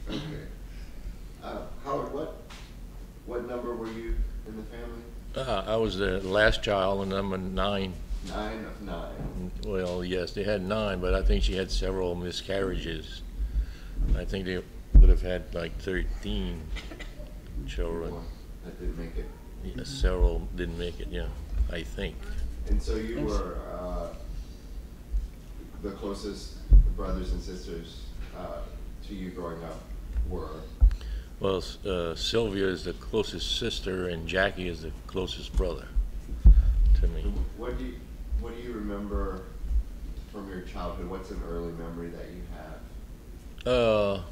Okay. Howard, what number were you in the family? I was the last child, and I'm a 9. 9 of 9. Well, yes, they had 9, but I think she had several miscarriages. I think they would have had like 13 children. One that didn't make it. Yeah, several didn't make it, yeah, I think. And so you were the closest brothers and sisters to you growing up were? Well, Sylvia is the closest sister, and Jackie is the closest brother to me. What do you remember from your childhood? What's an early memory that you have?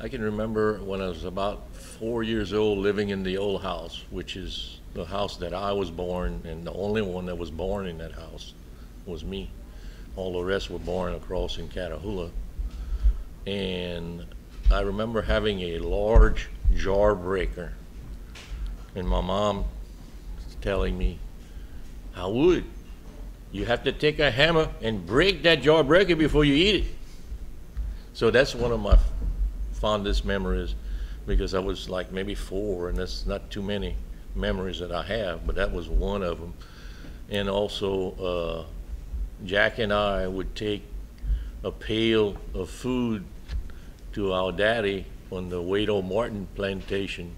I can remember when I was about 4 years old living in the old house, which is the house that I was born, and the only one that was born in that house was me. All the rest were born across in Catahoula. And I remember having a large jar breaker, and my mom telling me, "Howard, you have to take a hammer and break that jar breaker before you eat it." So that's one of my fondest memories, because I was like maybe 4, and that's not too many memories that I have, but that was one of them. And also, Jack and I would take a pail of food to our daddy on the Wado Martin plantation,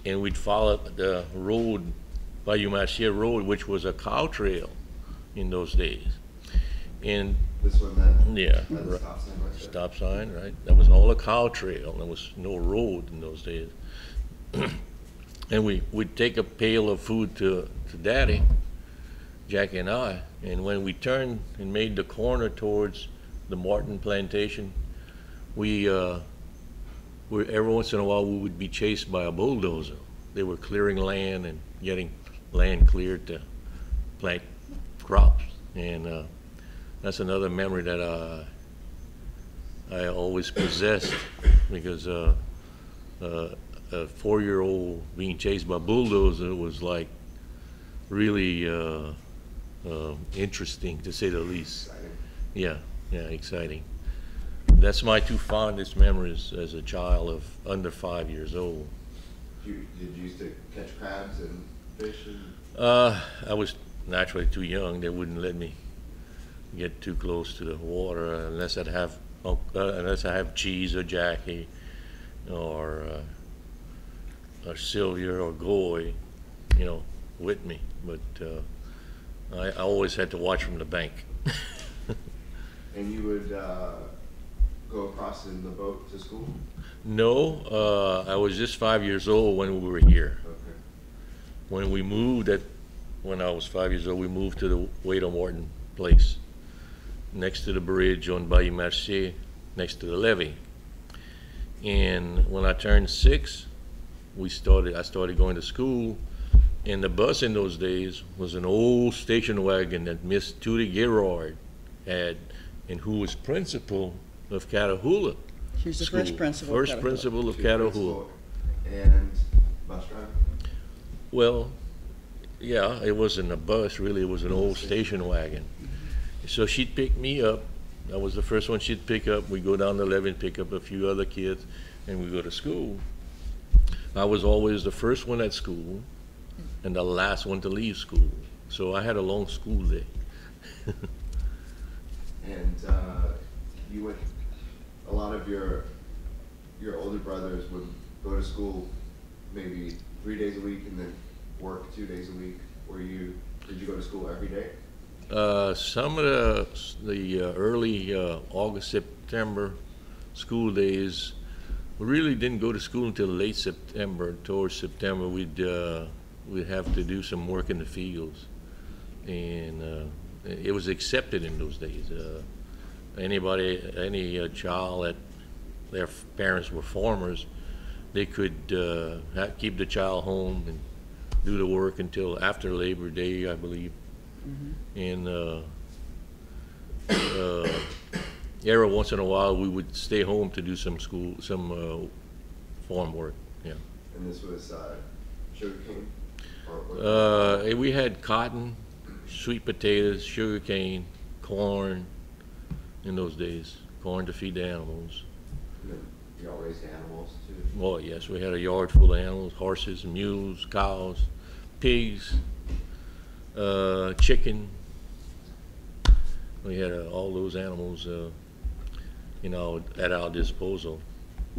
and we'd follow the road, Bayou Marcia Road, which was a cow trail in those days. And This one that yeah, has a stop sign right there. stop sign, right? That was all a cow trail. There was no road in those days. And we'd take a pail of food to Daddy, Jackie and I, and when we turned and made the corner towards the Martin plantation, we every once in a while we would be chased by a bulldozer. They were clearing land and getting land cleared to plant crops, and that's another memory that I always possessed, because a 4-year-old being chased by a bulldozer was like really interesting, to say the least. Exciting. Yeah, exciting. That's my 2 fondest memories as a child of under 5 years old. Did you used to catch crabs and fish? I was naturally too young. They wouldn't let me get too close to the water unless I have Cheese or Jackie or Sylvia or Goy, with me. But I always had to watch from the bank. And you would go across in the boat to school? No, I was just 5 years old when we were here. Okay. When we moved, when I was 5 years old, we moved to the Wade Morton place, next to the bridge on Bayou Marché, next to the levee. And when I turned 6, I started going to school, and the bus in those days was an old station wagon that Miss Tootie Gerard had, and who was principal of Catahoula. She was the School. first principal. First of Catahoula. principal of Chief Catahoula. principal and bus driver? Well, yeah, it wasn't a bus, really, it was an old station wagon. So she'd pick me up. I was the first one she'd pick up. We'd go down the levee and pick up a few other kids, and we'd go to school. I was always the first one at school and the last one to leave school. So I had a long school day. And you went, a lot of your older brothers would go to school maybe 3 days a week and then work 2 days a week. Did you go to school every day? Some of the early August, September school days, we really didn't go to school until late September. Towards September, we'd have to do some work in the fields, and it was accepted in those days. Any child that their parents were farmers, they could keep the child home and do the work until after Labor Day, I believe. And every once in a while, we would stay home to do some farm work. Yeah. And this was sugarcane? We had cotton, sweet potatoes, sugar cane, corn in those days. Corn to feed the animals. y'all raised animals too? Oh, yes, we had a yard full of animals, horses, mules, cows, pigs, chicken. We had all those animals, at our disposal.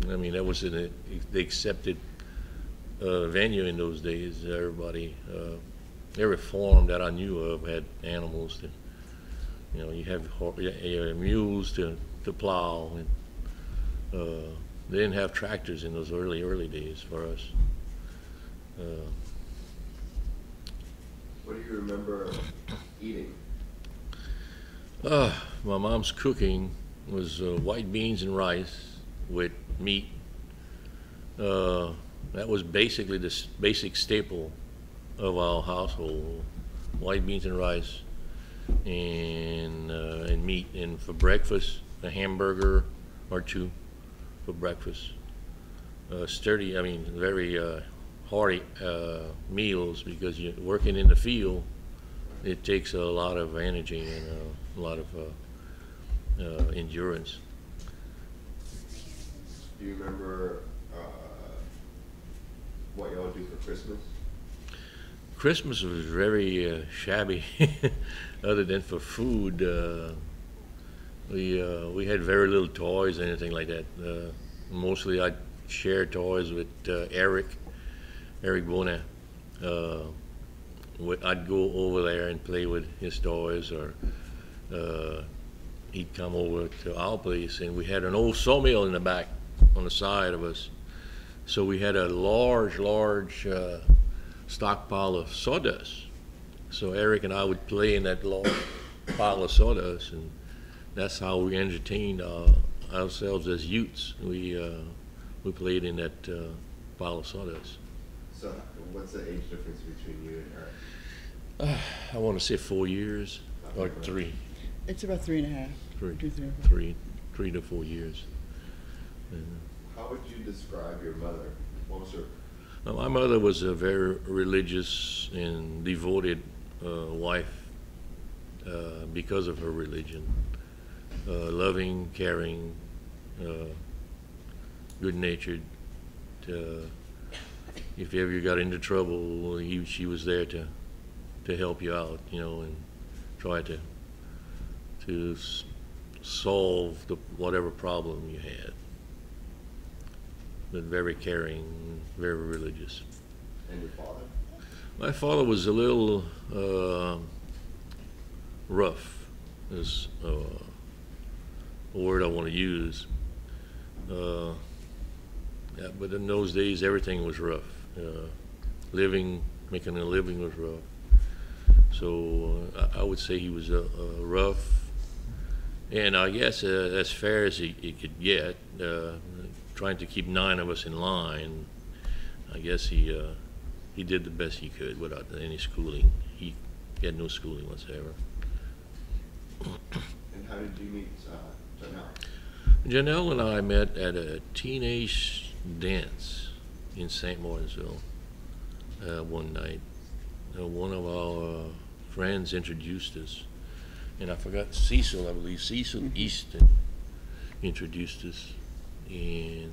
I mean, that was the accepted venue in those days. Everybody, every farm that I knew of had animals. You have mules to plow, and they didn't have tractors in those early days for us. What do you remember eating? My mom's cooking was white beans and rice with meat. That was basically the basic staple of our household: white beans and rice, and meat. And for breakfast, a hamburger or two for breakfast. Sturdy, I mean, very hearty meals, because you're working in the field. It takes a lot of energy and a lot of endurance. Do you remember what y'all do for Christmas? Christmas was very shabby, other than for food. We had very little toys, anything like that. Mostly I'd share toys with Eric Bona. I'd go over there and play with his toys, or he'd come over to our place, and we had an old sawmill in the back on the side of us. So we had a large stockpile of sawdust. So Eric and I would play in that large pile of sawdust, and that's how we entertained ourselves as youths. We played in that pile of sawdust. So what's the age difference between you and Eric? I want to say 4 years, or 3. It's about 3.5. 3 to 4 years. How would you describe your mother? What was her? My mother was a very religious and devoted wife because of her religion. Loving, caring, good-natured. If ever you got into trouble, she was there to help you out, and try to solve whatever problem you had. But very caring, very religious. And your father? My father was a little rough, is a word I want to use. Yeah, but in those days, everything was rough. Making a living was rough. So I would say he was rough, and I guess as fair as he could get, trying to keep 9 of us in line. I guess he did the best he could without any schooling. He had no schooling whatsoever. And how did you meet Janelle? Janelle and I met at a teenage dance in St. Martinsville one night. One of our friends introduced us, and I forgot Cecil, I believe. Cecil Easton introduced us. And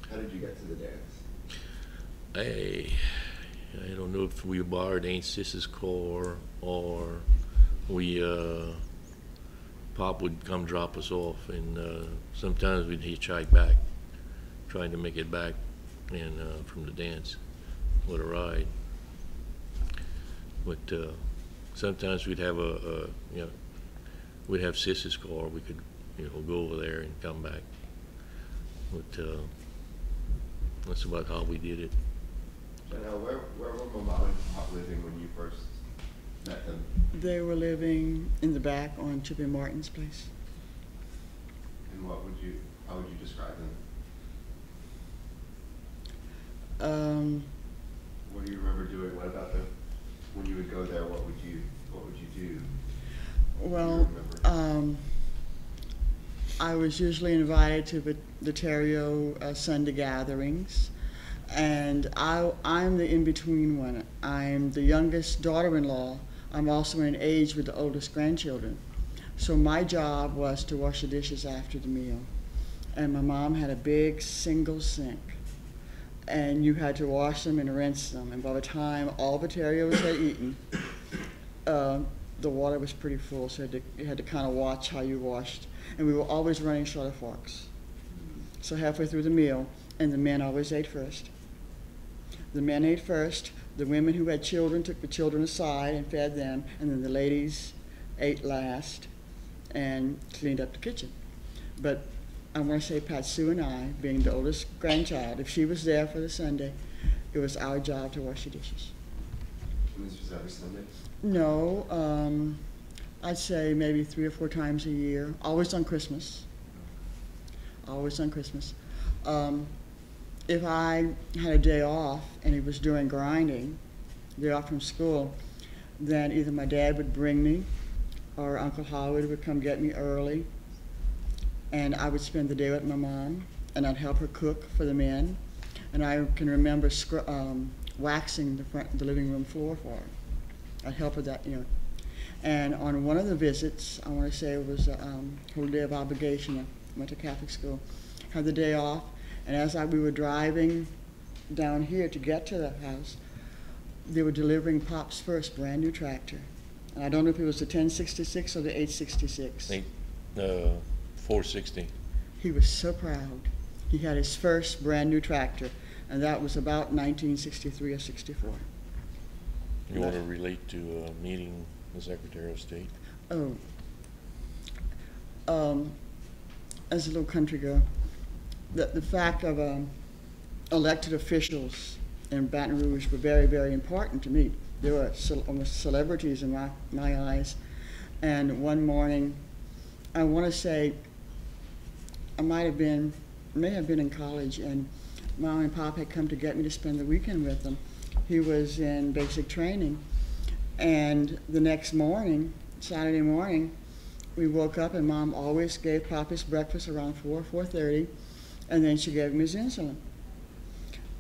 how did you get to the dance? I don't know if we borrowed Aunt Sis's car, or we Pop would come drop us off, and sometimes we'd hitchhike back, trying to make it back and from the dance with a ride. But sometimes we'd have we'd have Sis's car. We could go over there and come back. But that's about how we did it. Janelle, where were Mom and Pop living when you first met them? They were living in the back on Chippy Martin's place. And how would you describe Um, them? What do you remember doing? What about when you would go there? What would you do? well, I was usually invited to the Theriot Sunday gatherings, and I'm the in-between one. I'm the youngest daughter-in-law. I'm also in age with the oldest grandchildren. So my job was to wash the dishes after the meal. and my mom had a big single sink, and you had to wash them and rinse them. And by the time all the Therios had eaten, the water was pretty full, so you had to kind of watch how you washed. And we were always running short of forks. So halfway through the meal, and the men always ate first. The men ate first. The women who had children took the children aside and fed them, and then the ladies ate last and cleaned up the kitchen. But I want to say Pat Sue and I, being the oldest grandchild, if she was there for the Sunday, it was our job to wash the dishes. And this was every Sunday? No, I'd say maybe 3 or 4 times a year, always on Christmas. Always on Christmas. If I had a day off and he was doing grinding, day off from school, then either my dad would bring me or Uncle Howard would come get me early, and I would spend the day with my mom, and I'd help her cook for the men. And I can remember waxing the living room floor for her. I'd help her that, you know. And on one of the visits, I want to say it was a holiday of obligation, I went to Catholic school, had the day off, and as we were driving down here to get to the house, they were delivering Pop's first brand new tractor. And I don't know if it was the 1066 or the 866. 460. He was so proud. He had his first brand new tractor, and that was about 1963 or 64. You want to relate to meeting the Secretary of State? Oh, as a little country girl, the fact of elected officials in Baton Rouge were very, very important to me. They were almost celebrities in my eyes. And one morning, I want to say, I may have been in college, and Mom and Pop had come to get me to spend the weekend with them. He was in basic training, and the next morning, Saturday morning, we woke up and Mom always gave Pop his breakfast around 4:30, and then she gave him his insulin.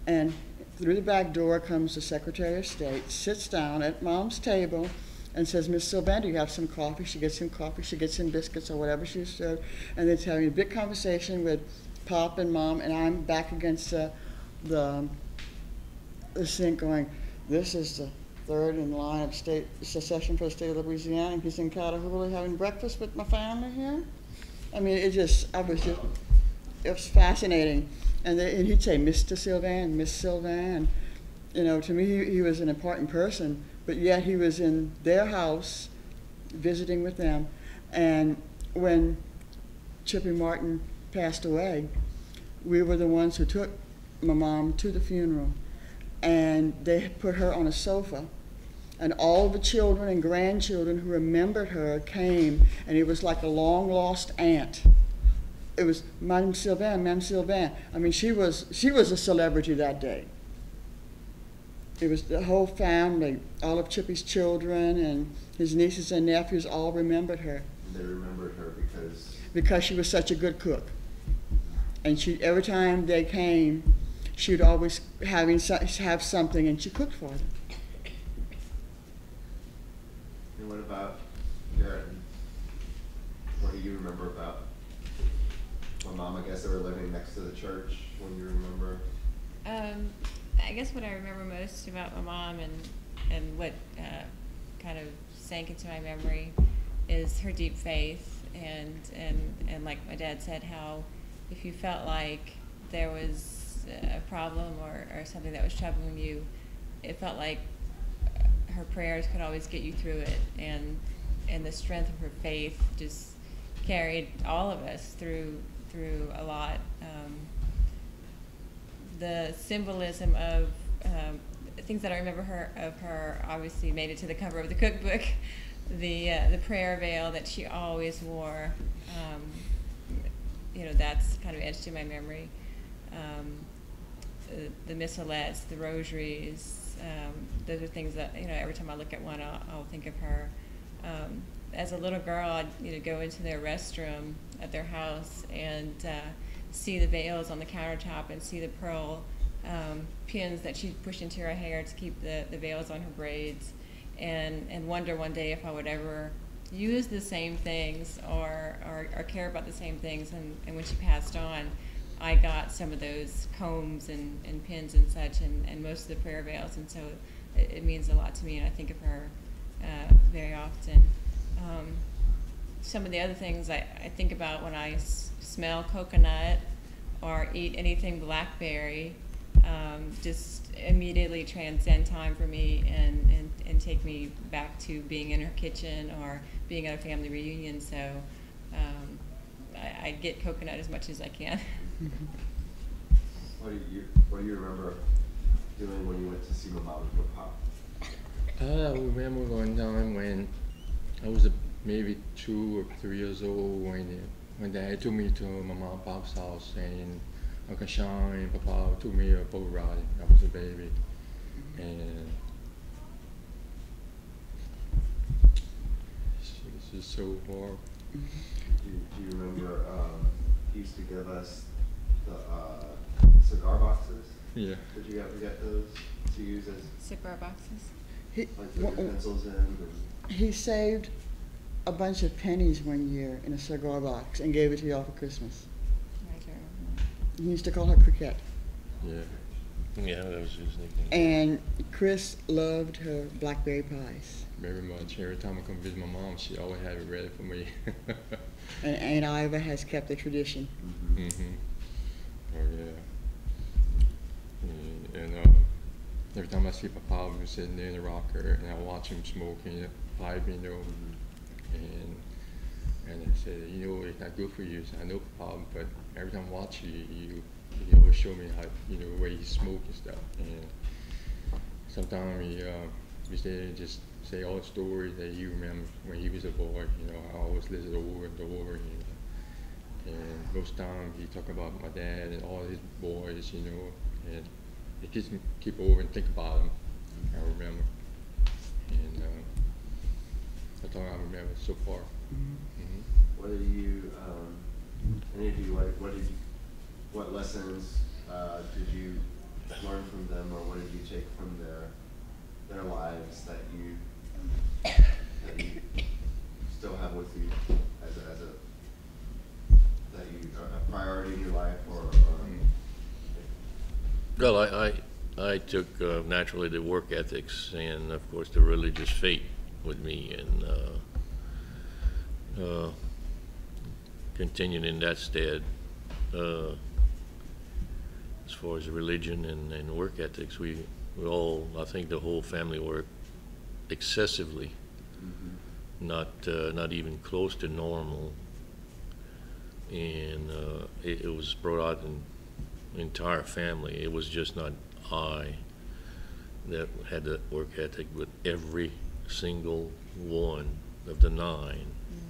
And through the back door comes the Secretary of State, sits down at Mom's table, and says, "Miss Sylvain, do you have some coffee?" She gets him coffee, she gets him biscuits or whatever she served, and they're having a big conversation with Pop and Mom, and I'm back against the sink going, "This is the third in line of state secession for the state of Louisiana, and he's in Catahoula having breakfast with my family here." I mean, it was fascinating. And he'd say, "Mr. Sylvain, Miss Sylvain." You know, to me, he was an important person, but yet he was in their house visiting with them. And when Chippy Martin passed away, we were the ones who took my mom to the funeral. And they put her on a sofa, and all the children and grandchildren who remembered her came, and it was like a long-lost aunt. It was Madame Sylvain, Madame Sylvain. I mean, she was a celebrity that day. It was the whole family, all of Chippy's children and his nieces and nephews all remembered her. And they remembered her because she was such a good cook. And every time they came, she would always have something, and she cooked for them. And what about Garrett? What do you remember about my mom? I guess they were living next to the church when you remember. I guess what I remember most about my mom and what kind of sank into my memory is her deep faith, and like my dad said, how if you felt like there was a problem or something that was troubling you, it felt like her prayers could always get you through it, and the strength of her faith just carried all of us through a lot. The symbolism of things that I remember of her obviously made it to the cover of the cookbook. The prayer veil that she always wore, that's kind of etched in my memory. The missalettes, the rosaries, those are things that, every time I look at one, I'll think of her. As a little girl, I'd go into their restroom at their house and see the veils on the countertop and see the pearl pins that she'd push into her hair to keep the veils on her braids, and wonder one day if I would ever use the same things or care about the same things. And when she passed on, I got some of those combs and pins and such, and most of the prayer veils, and so it means a lot to me, and I think of her very often. Some of the other things I think about when I smell coconut or eat anything blackberry, just immediately transcend time for me and take me back to being in her kitchen or being at a family reunion. So I get coconut as much as I can. What do you remember doing when you went to see my mom and pop? I remember one time when I was maybe 2 or 3 years old when Dad took me to my mom and Pop's house, and Uncle Sean and Papa took me a boat ride. I was a baby, and it's just so hard. Do you remember he used to give us the cigar boxes? Yeah. Did you ever get those to use as Cigar boxes. like put your pencils in? And He saved a bunch of pennies one year in a cigar box and gave it to y'all for Christmas. I don't know. He used to call her Cricket. Yeah. Yeah, that was his nickname. And Chris loved her blackberry pies. Very much. Every time I come visit my mom, she always had it ready for me. And Aunt Iva has kept the tradition. Oh yeah. And every time I see Papa, we were sitting there in the rocker, and I watch him smoking a pipe, you know. And I said, you know, it's not good for you. So I know, Papa, but every time I watch you always show me how, you know, the way you smoke and stuff. And sometimes we stay and just say all the stories that you remember when he was a boy. You know, I always listen over and over. You know. And most times he talk about my dad and all his boys, you know, and it gets me keep over and think about them. I remember. And that's all I remember so far. what do you, any of you, like, what lessons did you learn from them, or what did you take from their lives that you still have with you as a priority in your life, or Well, I took naturally the work ethics and, of course, the religious faith with me, and continuing in that stead. As far as religion and work ethics, we all, I think the whole family worked excessively, not even close to normal, and it was brought out in the entire family. It was just not I that had that work ethic, but every single one of the 9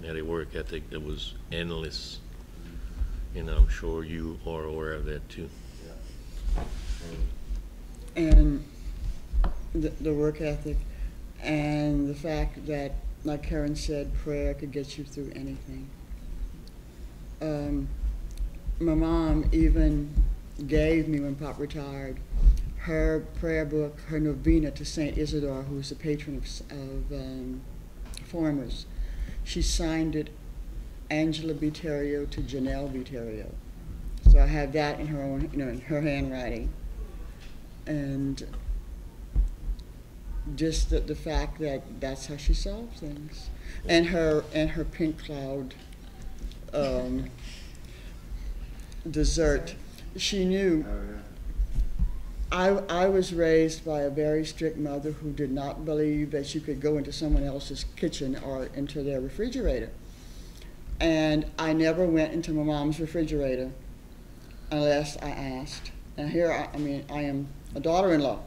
had a work ethic that was endless, and I'm sure you are aware of that too. And the work ethic, and the fact that, like Karen said, prayer could get you through anything. My mom even gave me, when Pop retired, her prayer book, her novena to Saint Isidore, who's the patron of farmers. She signed it Angella B. Theriot to Janelle B. Theriot. So I have that in her own, in her handwriting. And just the fact that that's how she solved things. And her pink cloud dessert. She knew. I was raised by a very strict mother who did not believe that you could go into someone else's kitchen or into their refrigerator. And I never went into my mom's refrigerator unless I asked. And here, I am a daughter-in-law.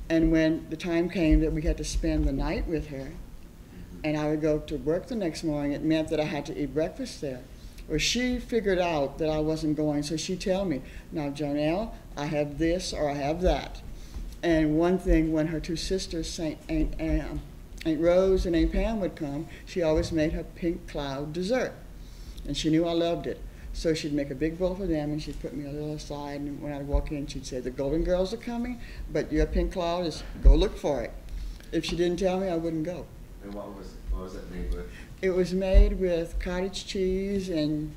And when the time came that we had to spend the night with her, and I would go to work the next morning, it meant that I had to eat breakfast there. Well, she figured out that I wasn't going, so she'd tell me, now, Jonelle, I have this or I have that. And one thing, when her 2 sisters, Aunt Rose and Aunt Pam would come, she always made her pink cloud dessert. And she knew I loved it. So she'd make a big bowl for them, and she'd put me a little aside, and when I'd walk in, she'd say, the Golden Girls are coming, but your pink cloud is, go look for it. If she didn't tell me, I wouldn't go. And what What was that made with? It was made with cottage cheese and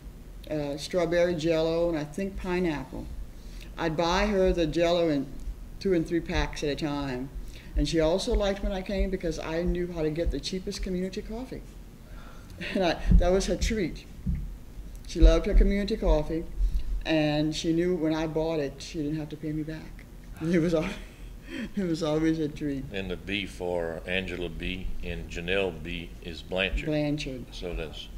strawberry jello and I think pineapple. I'd buy her the jello in 2 and 3 packs at a time. And she also liked when I came because I knew how to get the cheapest community coffee. And that was her treat. She loved her community coffee, and she knew when I bought it, she didn't have to pay me back. It was always a treat. And the B for Angela B and Janelle B is Blanchard. Blanchard. So that's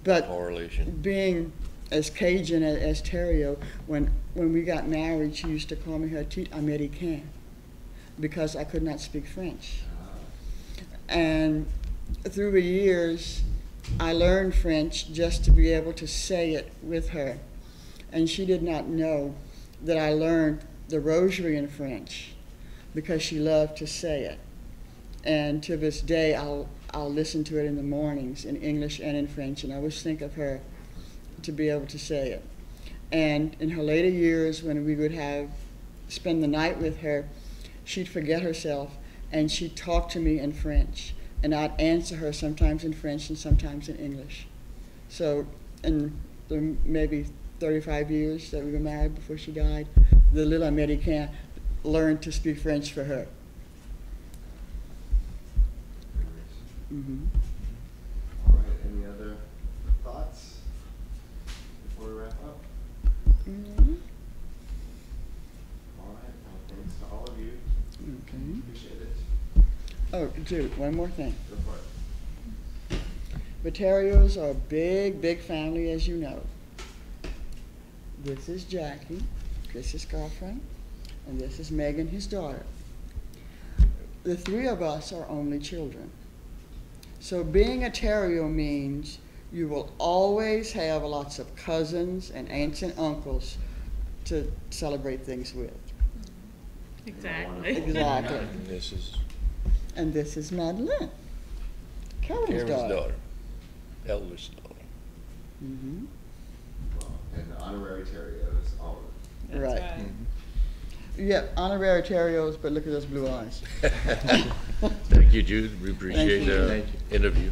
But correlation. being as Cajun as Theriot, when we got married, she used to call me her petite américaine because I could not speak French. And through the years, I learned French just to be able to say it with her. And she did not know that I learned the rosary in French because she loved to say it. And to this day, I'll listen to it in the mornings in English and in French, and I always think of her to be able to say it. And in her later years, when we would spend the night with her, she'd forget herself, and she'd talk to me in French. And I'd answer her sometimes in French and sometimes in English. So in the maybe 35 years that we were married before she died, the little American learned to speak French for her. Mm-hmm. All right, any other thoughts before we wrap up? Mm-hmm. All right, well, thanks to all of you. Okay. Appreciate it. Oh, Jude, one more thing. Go for it. The Therios are a big, big family, as you know. This is Jackie, this is girlfriend, and this is Megan, his daughter. The 3 of us are only children. So being a Theriot means you will always have lots of cousins and aunts and uncles to celebrate things with. Exactly. Exactly. And this is And this is Madeline, Kevin's Karen's daughter. daughter, eldest daughter. Mm-hmm. Well, and the honorary Therios, all of them. Right. Yeah, honorary Therios, but look at those blue eyes. Thank you, Jude. We appreciate you. the Thank you. interview.